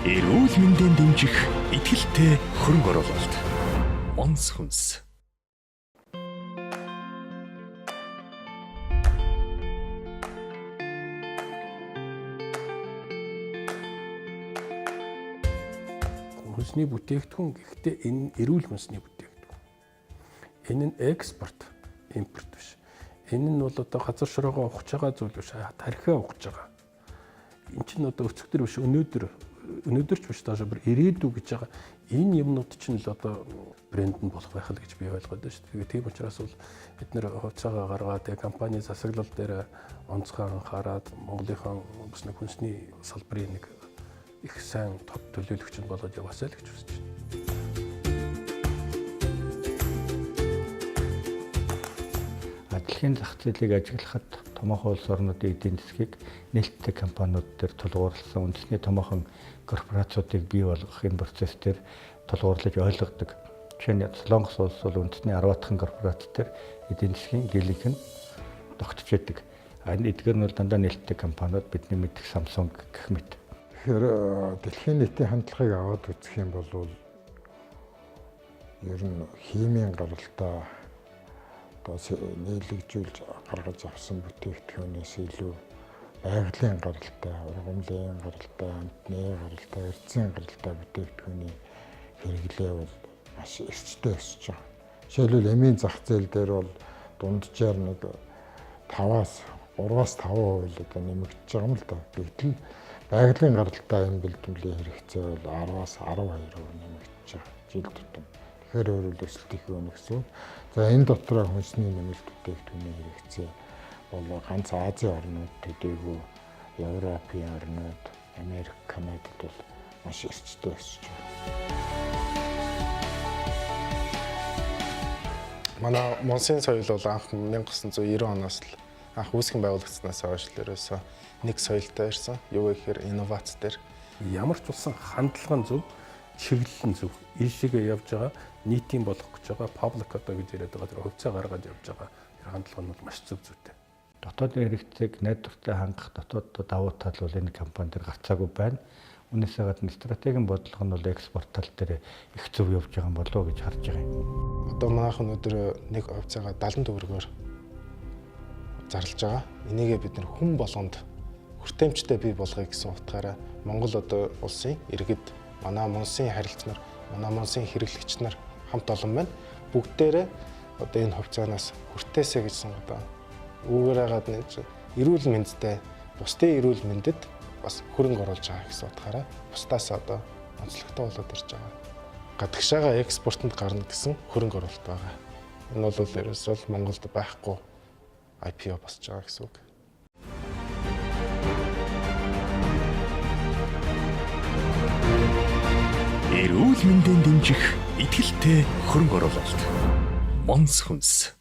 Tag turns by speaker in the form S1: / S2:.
S1: Эрүүл мэндийн дэмжих итгэлтэй хөрөнгө оруулалт. Монс хүнс.
S2: Хүнсний бүтээгдэхүүн гэхдээ энэ эрүүл хүнсний бүтээгдэхүүн. Энэ нь экспорт, импорт биш. Энэ нь бол одоо газар шороогоо ухаж байгаа зүйл биш, тархиа ухаж байгаа. Энд чинь одоо өцөгдөр биш, өнөөдөр ч биш таашаа бүр ирээдүй гэж байгаа. Энэ юмнууд чинь л одоо брэнд нь болох байх л гэж би ойлгоод байна шүү дээ. Тийм учраас бол бид нэр хувьцаагаа гаргаад компани засаглал дээр онцгой анхаарад Монголынхаа бас нэг хүнсний салбарын нэг их сайн топ төлөөлөгч нь болоод яваасаа л гэж үзэж байна.
S3: Дэлхийн зах зээлийг ажиглахад томоохон улс орнуудын эдийн засгийг нээлттэй компаниуд дээр тулгуурласан үндэсний томоохон корпорациудыг бий болгохын процесс дээр тулгуурлаж ойлгодог. Жишээ нь Солонгос улс бол үндэсний 10-аахан корпорац дээр эдийн засгийн дийлэнх нь тогтч яадаг. Энэ эдгээр нь бол дандаа нээлттэй компаниуд, бидний мэдих Samsung гэх мэт.
S4: Тэгэхээр дэлхийн нийтийн хандлагыг аваад үзэх юм бол ер нь химийн гаралтай одоо нийлэгжүүлж гаргаж авсан бүтээгдэхүүнээс илүү байгалийн гаралтай, ургамлын гаралтай, амтны гаралтай, эрдэнэ гаралтай бүтээгдэхүүний хэрэглээ бол маш эрсдэлтэй өсөж байгаа. Жишээлбэл эмийн зах зээл дээр бол дунджаар нэг 3-5% одоо нэмэгдэж байгаа юм л да. Гэвтэл байгалийн гаралтай энэ бэлтгэлийн хэрэгцээ бол 10-аас 12% нэмэгдэж байгаа жил тутам. Тэгэхээр өөрөөр өсөлт их өнө гэсэн. За энэ дотроо хүнсний нэмэлт бүтээгдэхүүний хэрэгцээ бол ганц Азийн орнууд төдийгүй Европын орнууд, Америк, Канадад бол маш эрсдэлтэй өсөж байна.
S5: Манай Монсын соёл бол анх 1990 оноос л анх үүсгэн байгуулагдсанаас хойш л ерөөсөө нэг соёлтой ирсэн. Юу гэхээр инновац дээр
S2: Ямар ч улсын хандлага нь зөв, чиглэл нь зөв. Ийшээгээ явж байгаа, нийтийн болох гэж байгаа, паблик одоо гэж яриад байгаа тэр хувьцаа гаргаж явж байгаа хандлага нь бол маш зөв зүйтэй.
S3: Дотоодын хэрэгцээг найдвартай хангах дотоод давуу тал бол энэ компани дээр гарцаагүй байна. Үүнээсээ гадна стратегийн бодлого нь бол экспорт тал дээр их зөв явж байгаа юм болов уу гэж харж байгаа юм.
S5: одоо манайхан өдөр нэг хувьцаагаа 70 төгрөгөөр зарлж байгаа. Энийгээ бид нэр хүн болгонд хүртээмжтэй бий болгоё гэсэн утгаараа Монгол одоо улсын иргэд манай Монсын харилцагчнаар, манай Монсын хэрэглэгч нар хамт олон байна. Бүгдээрээ одоо энэ хувьцаанаас хүртээсэй гэсэн одоо үүгээр хагаад нэг эрүүл мэндтэй, бусдын эрүүл мэндэд бас хөрөнгө оруулж байгаа гэсэн утгаараа бусдаас одоо онцлогтой болоод ирж байгаа. Гадагшаага экспортод гарна гэсэн хөрөнгө оруулалт байгаа. Энэ бол ерөөсөө Монголд байхгүй IPO босч байгаа гэсэн үг.
S1: Эрүүл мэндийн дэмжих итгэлтэй хөрөнгө оруулалт. Монс хүнс.